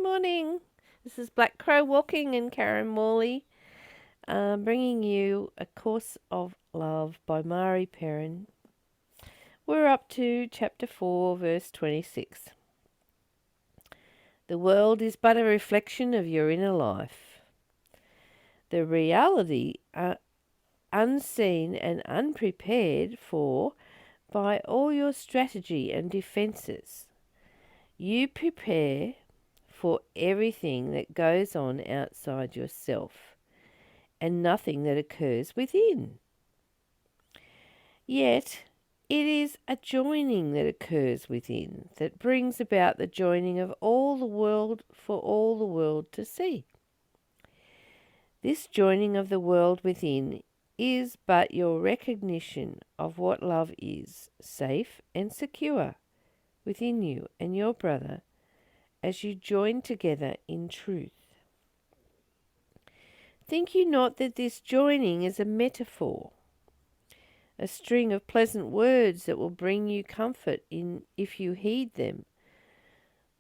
morning. This is Black Crow Walking and Karen Morley, bringing you A Course of Love by Mari Perron. We're up to chapter 4, verse 26. The world is but a reflection of your inner life. The reality unseen and unprepared for by all your strategy and defenses. You prepare for everything that goes on outside yourself and nothing that occurs within. Yet it is a joining that occurs within that brings about the joining of all the world for all the world to see. This joining of the world within is but your recognition of what love is, safe and secure within you and your brother as you join together in truth. Think you not that this joining is a metaphor, a string of pleasant words that will bring you comfort if you heed them?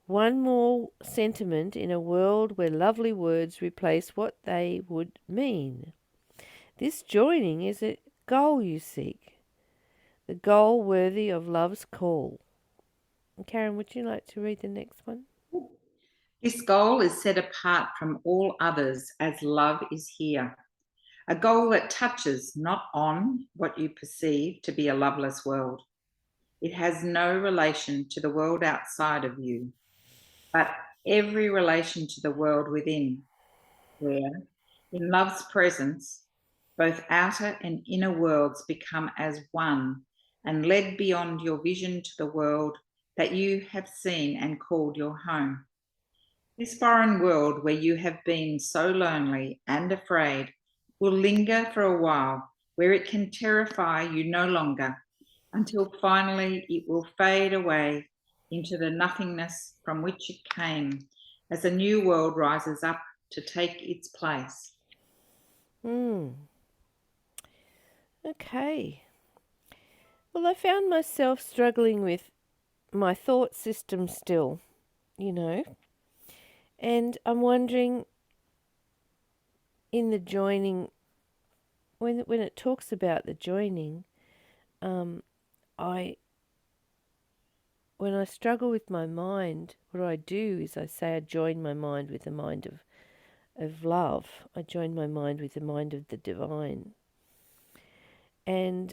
One more sentiment in a world where lovely words replace what they would mean. This joining is a goal you seek, the goal worthy of love's call. Karen, would you like to read the next one? This goal is set apart from all others as love is here. A goal that touches not on what you perceive to be a loveless world. It has no relation to the world outside of you, but every relation to the world within, where, in love's presence, both outer and inner worlds become as one and led beyond your vision to the world that you have seen and called your home. This foreign world where you have been so lonely and afraid will linger for a while, where it can terrify you no longer, until finally it will fade away into the nothingness from which it came, as a new world rises up to take its place. Okay. Well, I found myself struggling with my thought system still, and I'm wondering, in the joining, when it talks about the joining, when I struggle with my mind, what I do is I say I join my mind with the mind of love. I join my mind with the mind of the divine. And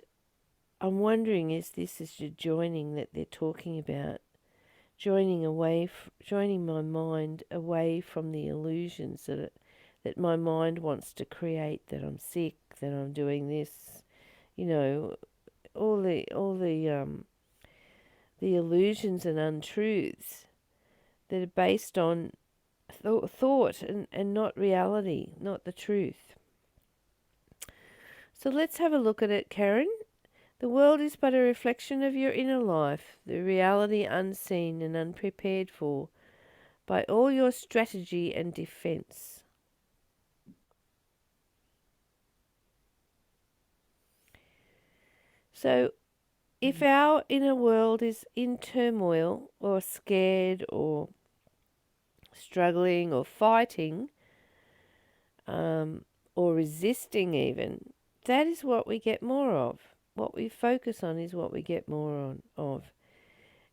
I'm wondering, is this the joining that they're talking about? Joining my mind away from the illusions that my mind wants to create, that I'm sick, that I'm doing this, all the illusions and untruths that are based on thought and not reality, not the truth. So let's have a look at it, Karen. The world is but a reflection of your inner life, the reality unseen and unprepared for by all your strategy and defense. So, if our inner world is in turmoil or scared or struggling or fighting or resisting even, that is what we get more of. What we focus on is what we get more of.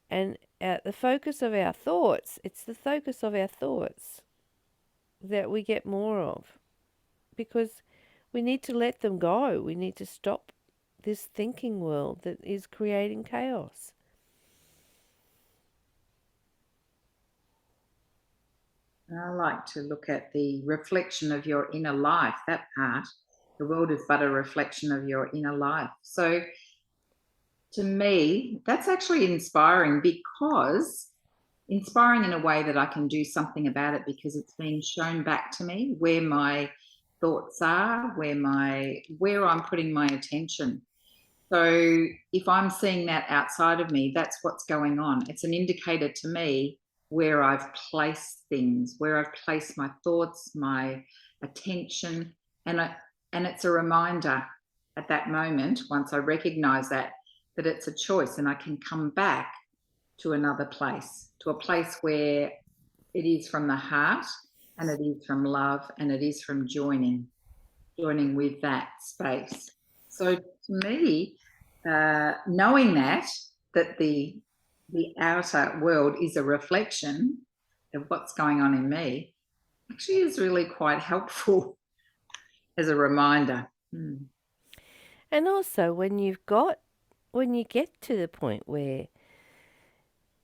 And the focus of our thoughts, it's the focus of our thoughts that we get more of, because we need to let them go. We need to stop this thinking world that is creating chaos. I like to look at the reflection of your inner life, that part. The world is but a reflection of your inner life. So to me, that's actually inspiring, because inspiring in a way that I can do something about it, because it's been shown back to me where my thoughts are, where I'm putting my attention. So if I'm seeing that outside of me, that's what's going on. It's an indicator to me where I've placed things, where I've placed my thoughts, my attention, and it's a reminder at that moment, once I recognize that it's a choice, and I can come back to another place, to a place where It is from the heart, and it is from love, and it is from joining with that space. So to me, knowing that the outer world is a reflection of what's going on in me actually is really quite helpful as a reminder. Mm. And also, when you get to the point where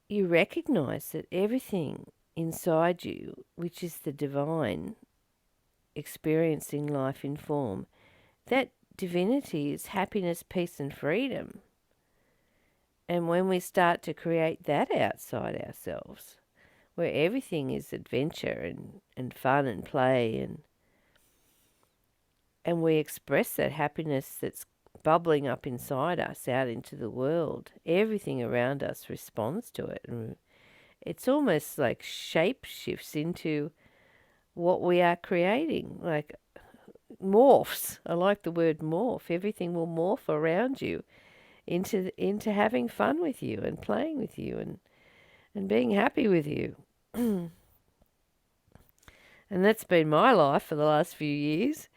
you recognize that everything inside you, which is the divine experiencing life in form, that divinity is happiness, peace, and freedom. And when we start to create that outside ourselves, where everything is adventure and fun and play, and we express that happiness that's bubbling up inside us out into the world, everything around us responds to it. And it's almost like shape shifts into what we are creating, like morphs. I like the word morph. Everything will morph around you into having fun with you and playing with you and being happy with you. And that's been my life for the last few years.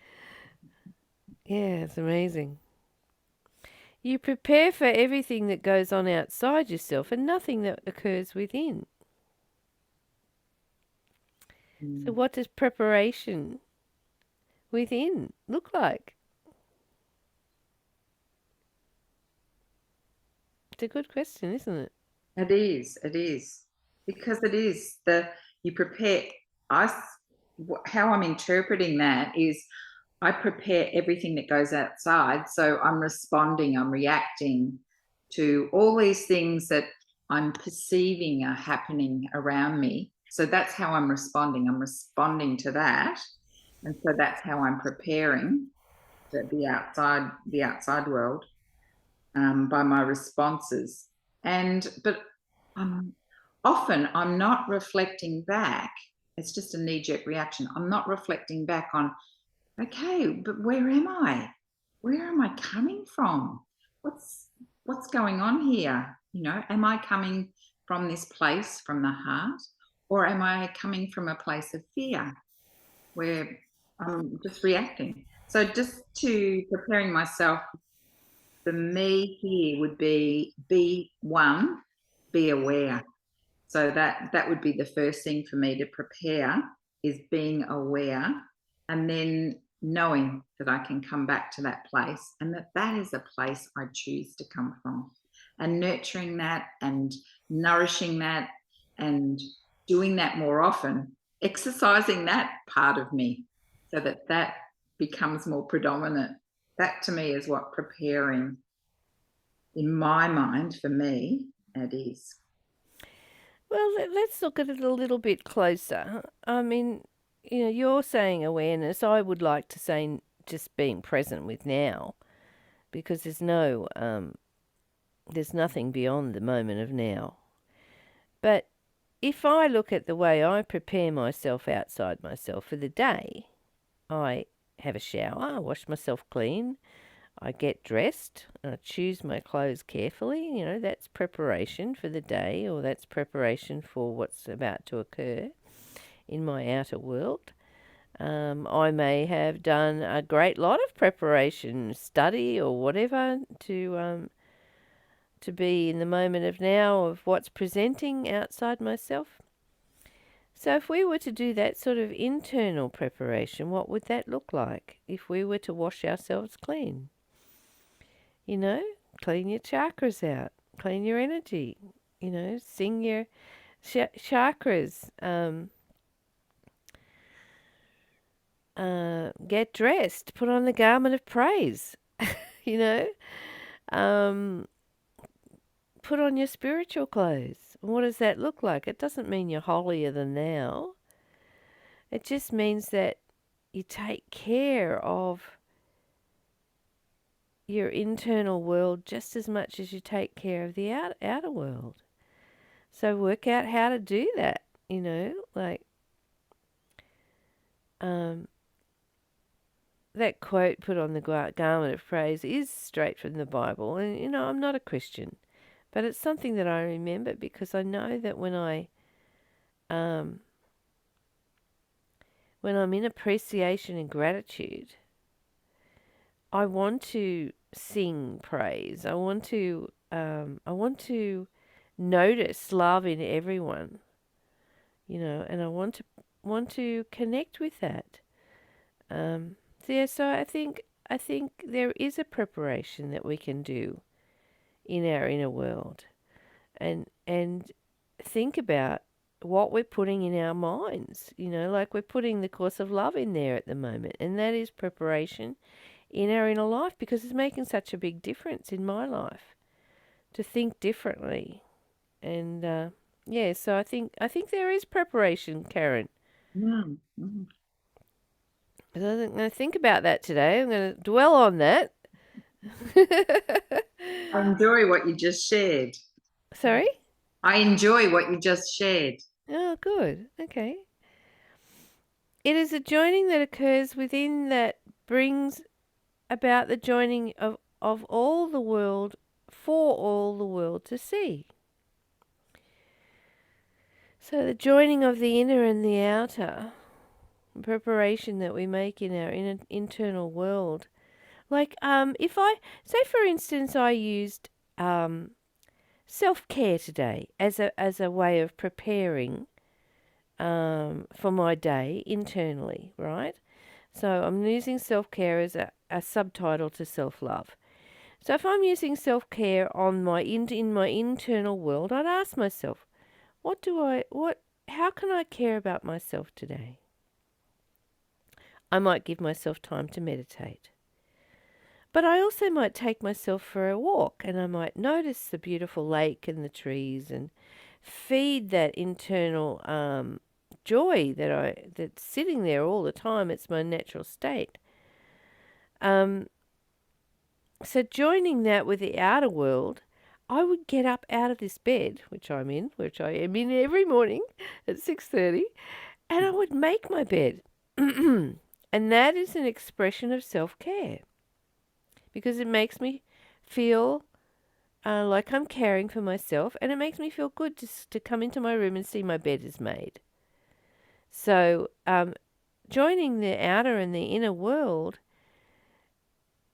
Yeah, it's amazing. You prepare for everything that goes on outside yourself and nothing that occurs within. So, Mm. what does preparation within look like? It's a good question, isn't it? It is, because it is you prepare. How I'm interpreting that is I prepare everything that goes outside. So I'm responding, I'm reacting to all these things that I'm perceiving are happening around me. So that's how I'm responding. I'm responding to that. And so that's how I'm preparing the outside world, by my responses. But um, often I'm not reflecting back. It's just a knee jerk reaction. I'm not reflecting back on, okay, but where am I? Where am I coming from? What's going on here? Am I coming from this place, from the heart, or am I coming from a place of fear where I'm just reacting? So just to preparing myself, for me here would be one, be aware. So that would be the first thing for me to prepare, is being aware, and then knowing that I can come back to that place, and that is a place I choose to come from, and nurturing that and nourishing that and doing that more often, exercising that part of me so that becomes more predominant. That to me is what preparing, in my mind, for me, it is. Well, let's look at it a little bit closer. I mean, you're saying awareness. I would like to say just being present with now, because there's nothing beyond the moment of now. But if I look at the way I prepare myself outside myself for the day, I have a shower, I wash myself clean, I get dressed, I choose my clothes carefully. That's preparation for the day, or that's preparation for what's about to occur in my outer world. I may have done a great lot of preparation, study or whatever, to be in the moment of now of what's presenting outside myself. So if we were to do that sort of internal preparation, what would that look like if we were to wash ourselves clean? You know, clean your chakras out, clean your energy, sing your chakras, get dressed, put on the garment of praise, you know, um, put on your spiritual clothes. What does that look like? It doesn't mean you're holier than thou. It just means that you take care of your internal world just as much as you take care of the outer world. So work out how to do that, like um, that quote put on the garment of praise is straight from the Bible. And, I'm not a Christian, but it's something that I remember because I know that when I when I'm in appreciation and gratitude, I want to sing praise. I want to notice love in everyone, and I want to connect with that. So yeah, so I think there is a preparation that we can do in our inner world, and think about what we're putting in our minds. Like we're putting the course of love in there at the moment, and that is preparation in our inner life because it's making such a big difference in my life to think differently. And yeah, so I think there is preparation, Karen. Mm, mm. And I'm going to think about that today. I'm going to dwell on that. I enjoy what you just shared. Sorry? I enjoy what you just shared. Oh, good. Okay. It is a joining that occurs within that brings about the joining of all the world for all the world to see. So the joining of the inner and the outer, preparation that we make in our internal world. Like, if I say, for instance, I used self-care today as a way of preparing for my day internally, right? So I'm using self-care as a subtitle to self-love. So if I'm using self-care on in my internal world, I'd ask myself, how can I care about myself today? I might give myself time to meditate. But I also might take myself for a walk and I might notice the beautiful lake and the trees and feed that internal joy that's sitting there all the time. It's my natural state. Um, so joining that with the outer world, I would get up out of this bed, which I am in every morning at 6:30, and I would make my bed. And that is an expression of self-care because it makes me feel like I'm caring for myself, and it makes me feel good to come into my room and see my bed is made. So, joining the outer and the inner world,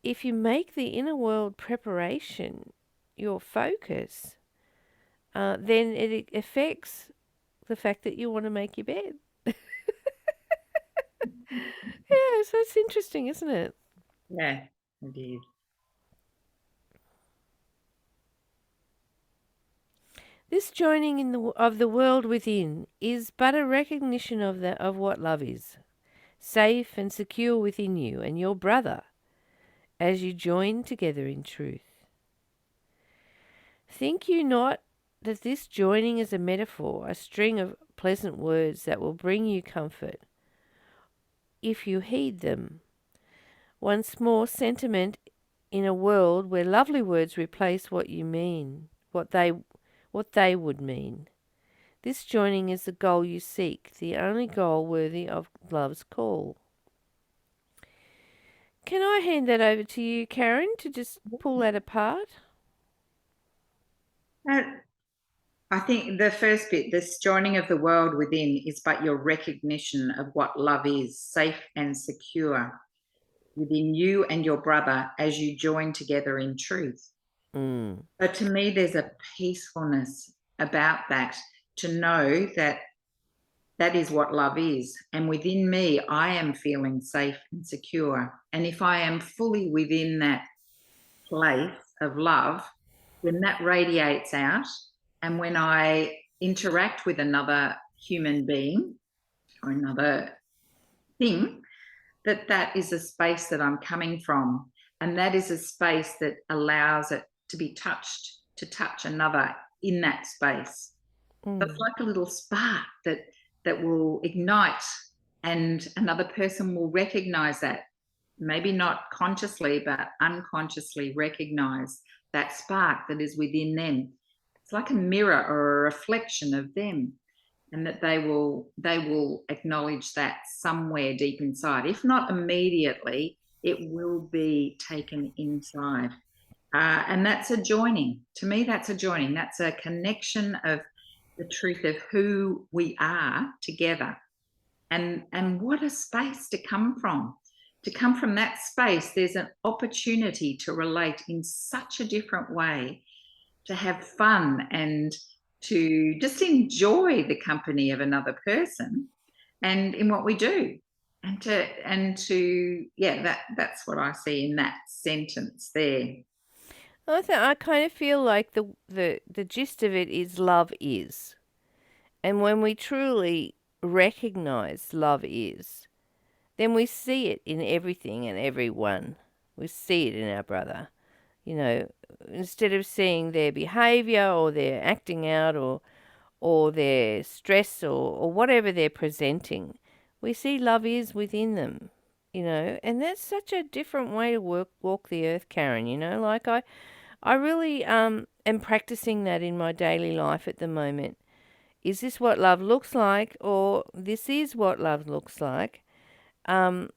if you make the inner world preparation your focus, then it affects the fact that you want to make your bed. Yeah, so it's interesting, isn't it? Yeah, indeed. This joining of the world within is but a recognition of what love is, safe and secure within you and your brother as you join together in truth. Think you not that this joining is a metaphor, a string of pleasant words that will bring you comfort, if you heed them? Once more, sentiment in a world where lovely words replace what you mean, what they would mean. This joining is the goal you seek, the only goal worthy of love's call. Can I hand that over to you, Karen, to just pull that apart? Uh, I think the first bit, this joining of the world within, is but your recognition of what love is, safe and secure within you and your brother as you join together in truth. Mm. So to me, there's a peacefulness about that, to know that that is what love is. And within me, I am feeling safe and secure. And if I am fully within that place of love, then that radiates out. And when I interact with another human being or another thing, that is a space that I'm coming from. And that is a space that allows it to be touched, to touch another in that space. So it's Mm. like a little spark that will ignite, and another person will recognize that, maybe not consciously but unconsciously recognize that spark that is within them. It's like a mirror or a reflection of them, and that they will acknowledge that somewhere deep inside. If not immediately, it will be taken inside. And that's a joining. To me, that's a joining. That's a connection of the truth of who we are together. And what a space to come from. To come from that space, there's an opportunity to relate in such a different way, to have fun and to just enjoy the company of another person and in what we do. And to yeah, that's what I see in that sentence there. I kind of feel like the gist of it is love is. And when we truly recognize love is, then we see it in everything and everyone. We see it in our brother. You know, instead of seeing their behavior or their acting out or their stress or whatever they're presenting, we see love is within them. And that's such a different way to walk the earth, Karen. Like I really am practicing that in my daily life at the moment. Is this what love looks like, or this is what love looks like? Um,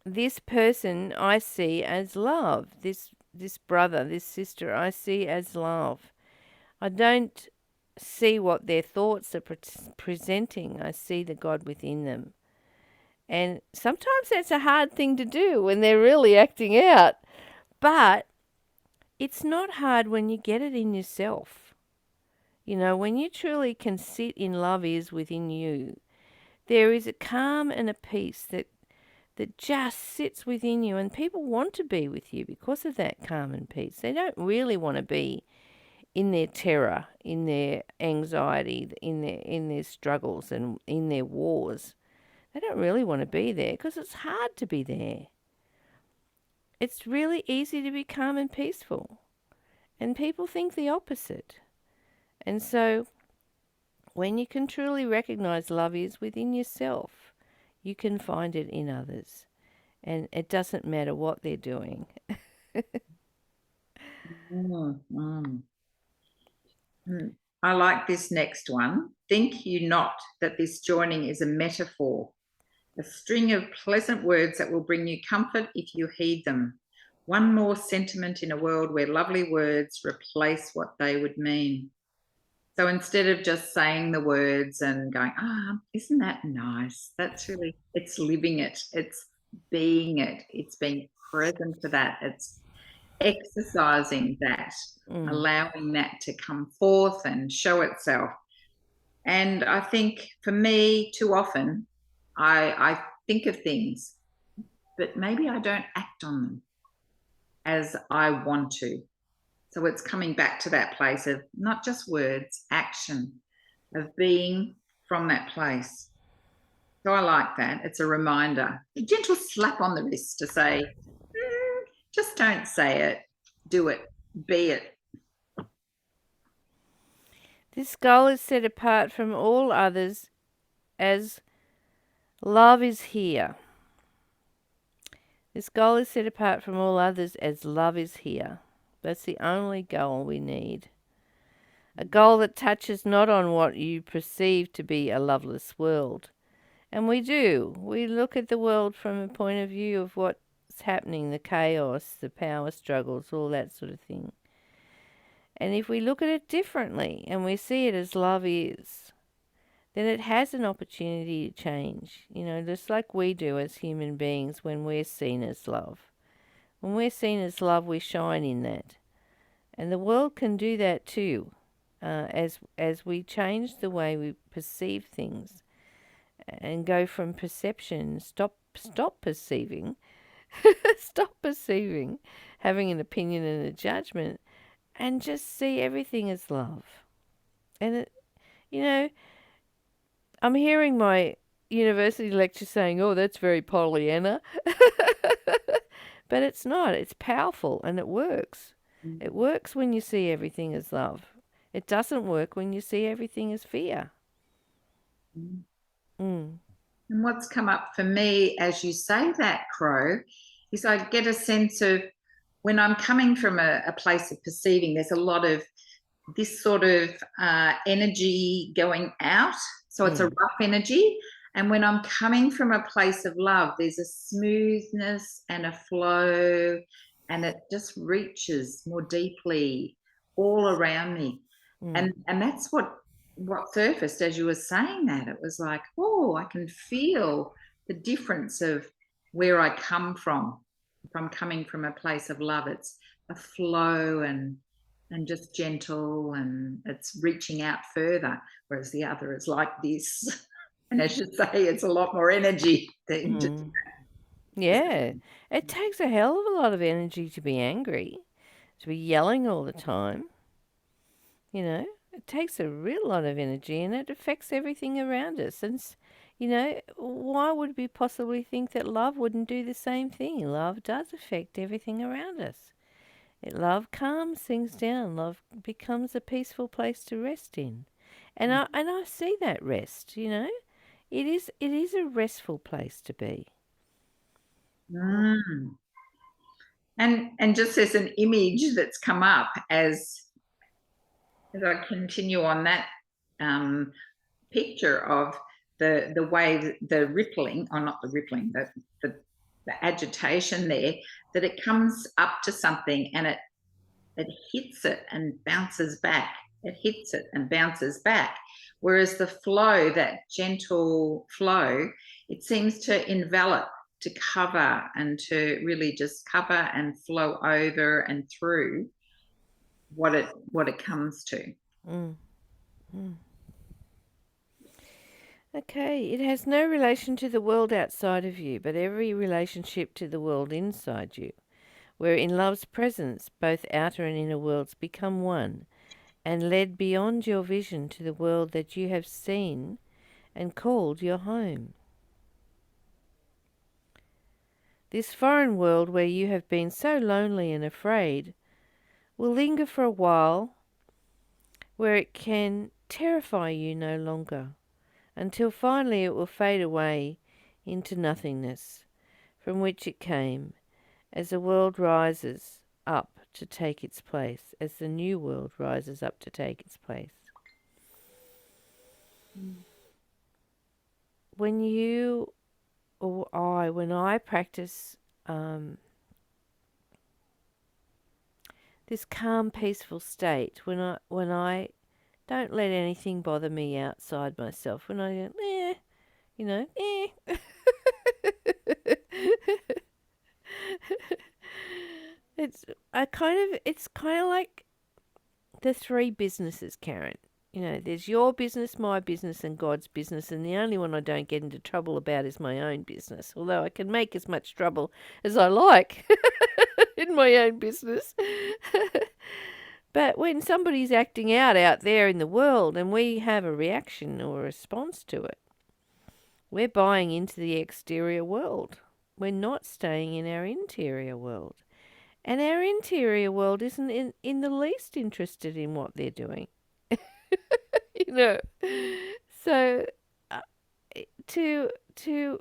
this person I see as love. This brother, this sister, I see as love. I don't see what their thoughts are presenting. I see the God within them. And sometimes that's a hard thing to do when they're really acting out. But it's not hard when you get it in yourself. When you truly can sit in love is within you, there is a calm and a peace that just sits within you, and people want to be with you because of that calm and peace. They don't really want to be in their terror, in their anxiety, in their struggles and in their wars. They don't really want to be there because it's hard to be there. It's really easy to be calm and peaceful, and people think the opposite. And so when you can truly recognize love is within yourself, you can find it in others. And it doesn't matter what they're doing. Mm, mm. I like this next one. Think you not that this joining is a metaphor, a string of pleasant words that will bring you comfort if you heed them. One more sentiment in a world where lovely words replace what they would mean. So instead of just saying the words and going, isn't that nice? That's really, it's living it, it's being it, it's being present for that, it's exercising that, Mm. allowing that to come forth and show itself. And I think for me, too often, I think of things, but maybe I don't act on them as I want to. So it's coming back to that place of not just words, action, of being from that place. So I like that. It's a reminder, a gentle slap on the wrist to say, just don't say it, do it, be it. This goal is set apart from all others as love is here. This goal is set apart from all others as love is here. That's the only goal we need. A goal that touches not on what you perceive to be a loveless world. And we do. We look at the world from a point of view of what's happening, the chaos, the power struggles, all that sort of thing. And if we look at it differently and we see it as love is, then it has an opportunity to change. Just like we do as human beings when we're seen as love. When we're seen as love, we shine in that. And the world can do that too, as we change the way we perceive things and go from perception, stop perceiving, stop perceiving, having an opinion and a judgment, and just see everything as love. And you know, I'm hearing my university lecture saying, "Oh, that's very Pollyanna," but it's not. It's powerful and it works. It works when you see everything as love. It doesn't work when you see everything as fear. Mm. And what's come up for me as you say that, Crow, is I get a sense of when I'm coming from a place of perceiving, there's a lot of this sort of energy going out. So it's a rough energy. And when I'm coming from a place of love, there's a smoothness and a flow, and it just reaches more deeply all around me. Mm. And that's what what surfaced as you were saying that, it was like, oh, I can feel the difference of where I come from. If I'm coming from a place of love, it's a flow and just gentle, and it's reaching out further, whereas the other is like this. And as you say, it's a lot more energy thing to Mm. Yeah. It takes a hell of a lot of energy to be angry, to be yelling all the time. You know, it takes a real lot of energy and it affects everything around us. And, why would we possibly think that love wouldn't do the same thing? Love does affect everything around us. Love calms things down. Love becomes a peaceful place to rest in. And I see that rest, you know. It is a restful place to be. Mm. And just as an image that's come up as I continue on that um, picture of the way the rippling, or not the rippling, the agitation there, that it comes up to something and it hits it and bounces back. It hits it and bounces back. Whereas the flow, that gentle flow, it seems to envelop, to cover, and to really just cover and flow over and through what it comes to. Mm, mm. Okay, it has no relation to the world outside of you, but every relationship to the world inside you, where in love's presence both outer and inner worlds become one, and led beyond your vision to the world that you have seen and called your home. This foreign world where you have been so lonely and afraid will linger for a while, where it can terrify you no longer, until finally it will fade away into nothingness from which it came, as the world rises up to take its place, as the new world rises up to take its place. When you or when I practice this calm, peaceful state, when I don't let anything bother me outside myself, when I go, you know, it's kind of like the three businesses, Karen. You know, there's your business, my business, and God's business, and the only one I don't get into trouble about is my own business. Although I can make as much trouble as I like in my own business. But when somebody's acting out there in the world and we have a reaction or a response to it, we're buying into the exterior world. We're not staying in our interior world. And our interior world isn't in the least interested in what they're doing. you know. So uh, to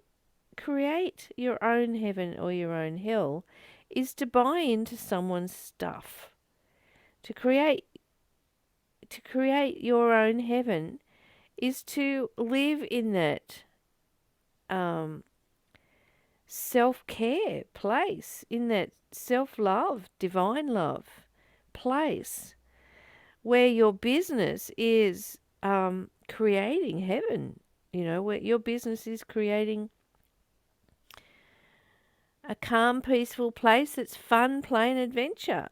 create your own heaven or your own hell is to buy into someone's stuff. To create your own heaven is to live in that um, self care place, in that self love, divine love place, where your business is creating heaven. You know, where your business is creating a calm, peaceful place that's fun, play, and adventure.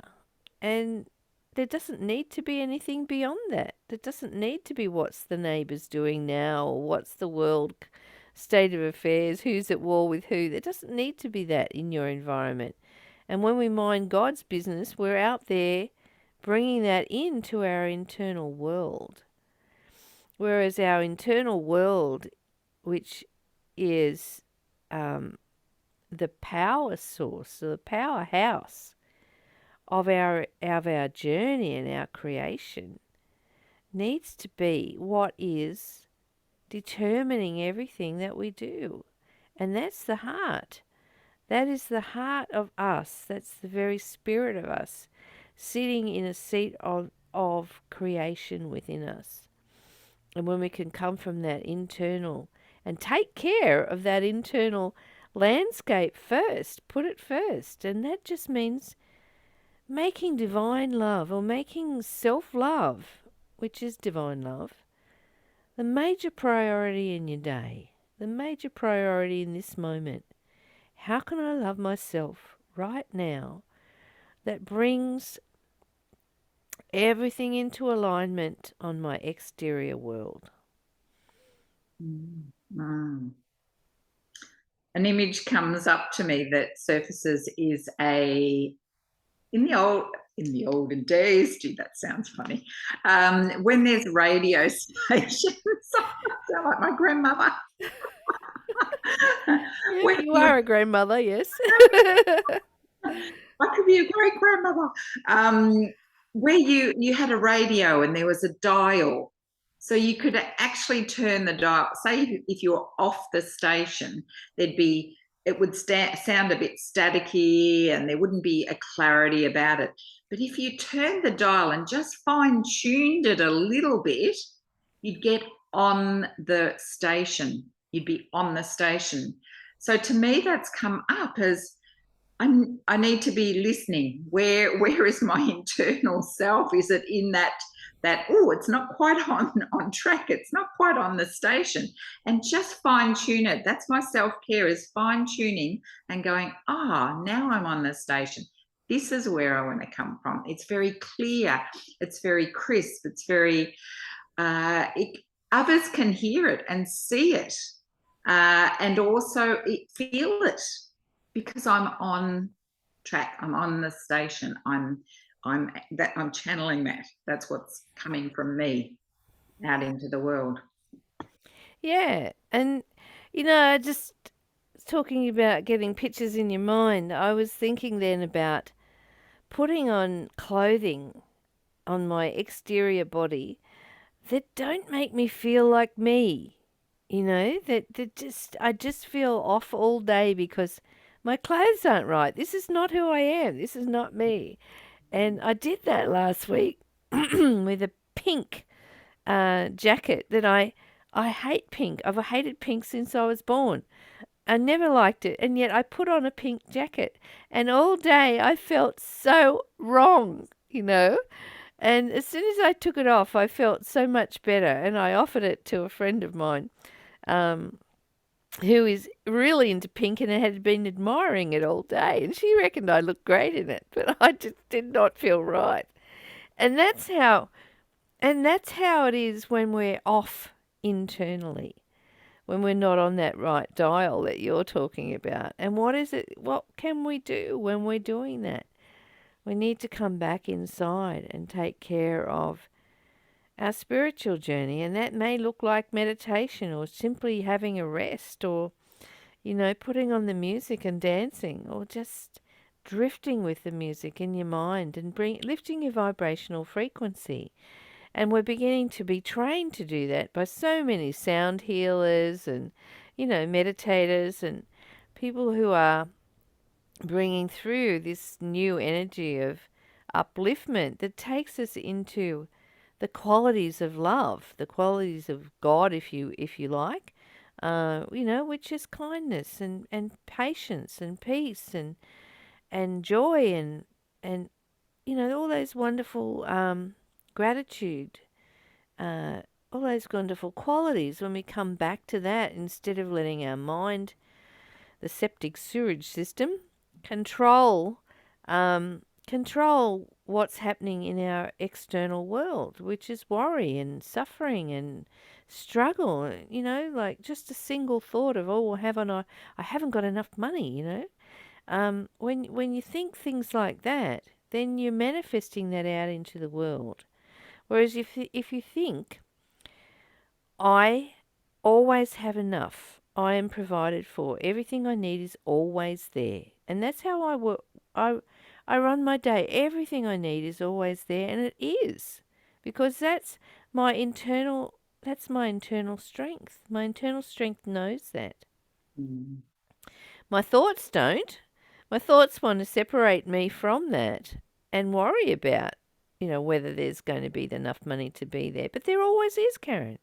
And there doesn't need to be anything beyond that. There doesn't need to be what's the neighbours doing now or what's the world state of affairs, who's at war with who. There doesn't need to be that in your environment. And when we mind God's business, we're out there bringing that into our internal world. Whereas our internal world, which is the power source, the powerhouse of our journey and our creation, needs to be what is determining everything that we do. And that's the heart. That is the heart of us. That's the very spirit of us sitting in a seat of creation within us. And when we can come from that internal and take care of that internal landscape first, put it first. And that just means making divine love or making self love, which is divine love, the major priority in your day, the major priority in this moment. How can I love myself right now that brings everything into alignment on my exterior world? Mm. An image comes up to me that surfaces is a in the old in the olden days. Gee, that sounds funny. When there's radio stations, I sound like my grandmother. Yep, when you you are a grandmother, yes. I could be a great grandmother. Where you had a radio and there was a dial, so you could actually turn the dial. Say if you were off the station, there'd be it would sound a bit staticky and there wouldn't be a clarity about it. But if you turned the dial and just fine tuned it a little bit, you'd get on the station. You'd be on the station. So to me, that's come up as I need to be listening. Where is my internal self? Is it in that oh, it's not quite on track. It's not quite on the station. And just fine tune it. That's my self care is fine tuning and going. Now I'm on the station. This is where I want to come from. It's very clear. It's very crisp. It's very. Others can hear it and see it, and also feel it because I'm on track. I'm on the station. I'm channeling that. That's what's coming from me out into the world. Yeah, and just talking about getting pictures in your mind, I was thinking then about putting on clothing on my exterior body that don't make me feel like me. That just I just feel off all day because my clothes aren't right. This is not who I am. This is not me. And I did that last week with a pink jacket that I hate pink. I've hated pink since I was born. I never liked it, and yet I put on a pink jacket, and all day I felt so wrong. And as soon as I took it off, I felt so much better, and I offered it to a friend of mine, um, who is really into pink and had been admiring it all day, and she reckoned I looked great in it, but I just did not feel right. And that's how it is when we're off internally, when we're not on that right dial that you're talking about. And what can we do when we're doing that? We need to come back inside and take care of our spiritual journey. And that may look like meditation or simply having a rest or, putting on the music and dancing or just drifting with the music in your mind and lifting your vibrational frequency. And we're beginning to be trained to do that by so many sound healers and, meditators and people who are bringing through this new energy of upliftment that takes us into the qualities of love, the qualities of God, if you like, which is kindness and patience and peace and joy and all those wonderful gratitude, all those wonderful qualities. When we come back to that, instead of letting our mind, the septic sewage system, control control what's happening in our external world, which is worry and suffering and struggle. Like just a single thought of, oh, I haven't got enough money. When you think things like that, then you're manifesting that out into the world. Whereas if you think, I always have enough, I am provided for, everything I need is always there, and that's how I work. I run my day. Everything I need is always there, and it is, because my internal that's my internal strength. My internal strength knows that. Mm. My thoughts don't. My thoughts want to separate me from that and worry about, whether there's going to be enough money to be there. But there always is, Karen.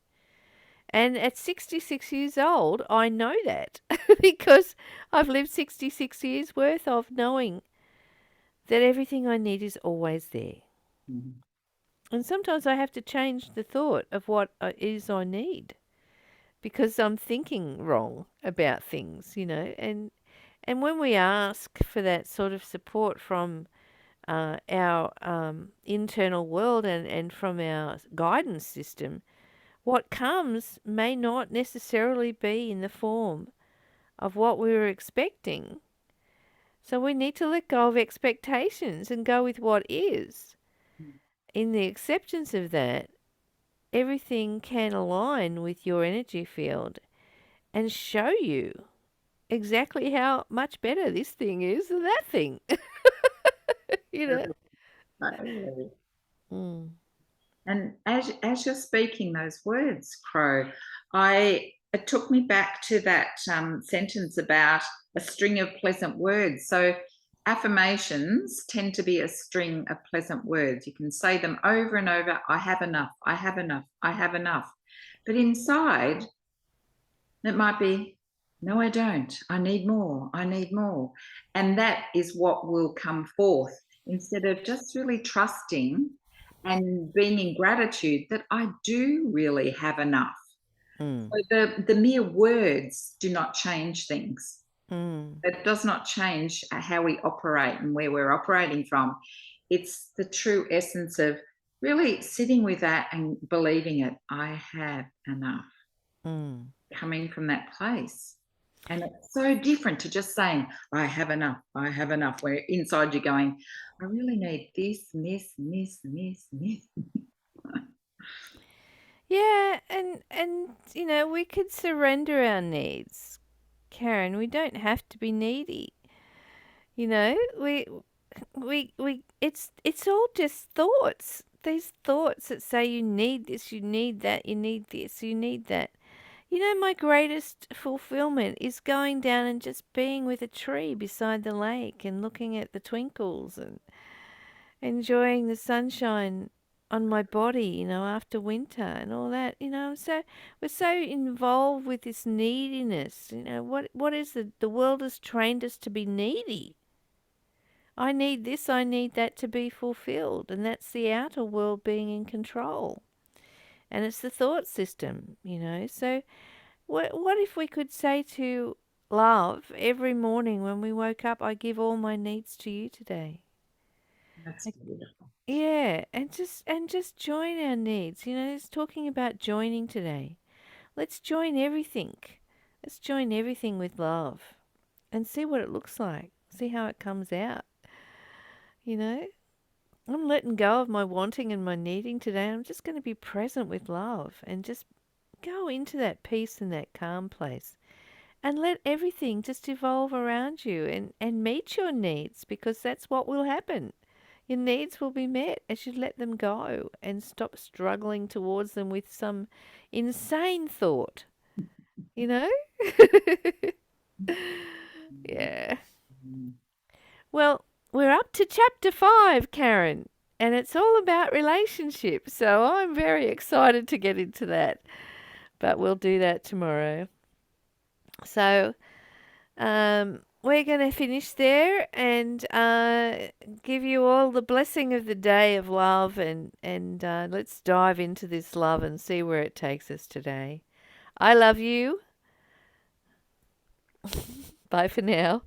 And at 66 years old, I know that because I've lived 66 years worth of knowing that everything I need is always there. Mm. And sometimes I have to change the thought of what it is I need because I'm thinking wrong about things, and when we ask for that sort of support from our internal world and from our guidance system, what comes may not necessarily be in the form of what we were expecting. So we need to let go of expectations and go with what is. In the acceptance of that, everything can align with your energy field and show you exactly how much better this thing is than that thing. you know. Totally. Mm. And as you're speaking those words, Crow, I it took me back to that sentence about a string of pleasant words. So affirmations tend to be a string of pleasant words. You can say them over and over. I have enough. I have enough. I have enough. But inside, it might be, no, I don't. I need more. I need more. And that is what will come forth instead of just really trusting and being in gratitude that I do really have enough. Mm. So the mere words do not change things. Mm. It does not change how we operate and where we're operating from. It's the true essence of really sitting with that and believing it. I have enough, Mm. coming from that place. And it's so different to just saying, I have enough, where inside you're going, I really need this and this and this and this and this. Yeah, and we could surrender our needs, Karen. We don't have to be needy. You know, we it's all just thoughts. These thoughts that say you need this, you need that, you need this, you need that. My greatest fulfillment is going down and just being with a tree beside the lake and looking at the twinkles and enjoying the sunshine on my body, after winter and all that. We're so involved with this neediness. What is the world has trained us to be needy. I need this, I need that to be fulfilled, and that's the outer world being in control. And it's the thought system. So what if we could say to love every morning when we woke up, I give all my needs to you today. That's beautiful. Yeah, and just join our needs. It's talking about joining today. Let's join everything. Let's join everything with love and see what it looks like. See how it comes out. You know, I'm letting go of my wanting and my needing today. I'm just going to be present with love and just go into that peace and that calm place and let everything just evolve around you and meet your needs, because that's what will happen. Your needs will be met as you let them go and stop struggling towards them with some insane thought, you know? Yeah. Mm. Well, we're up to chapter 5, Karen, and it's all about relationships. So I'm very excited to get into that, but we'll do that tomorrow. So we're going to finish there and give you all the blessing of the day of love, and let's dive into this love and see where it takes us today. I love you. Bye for now.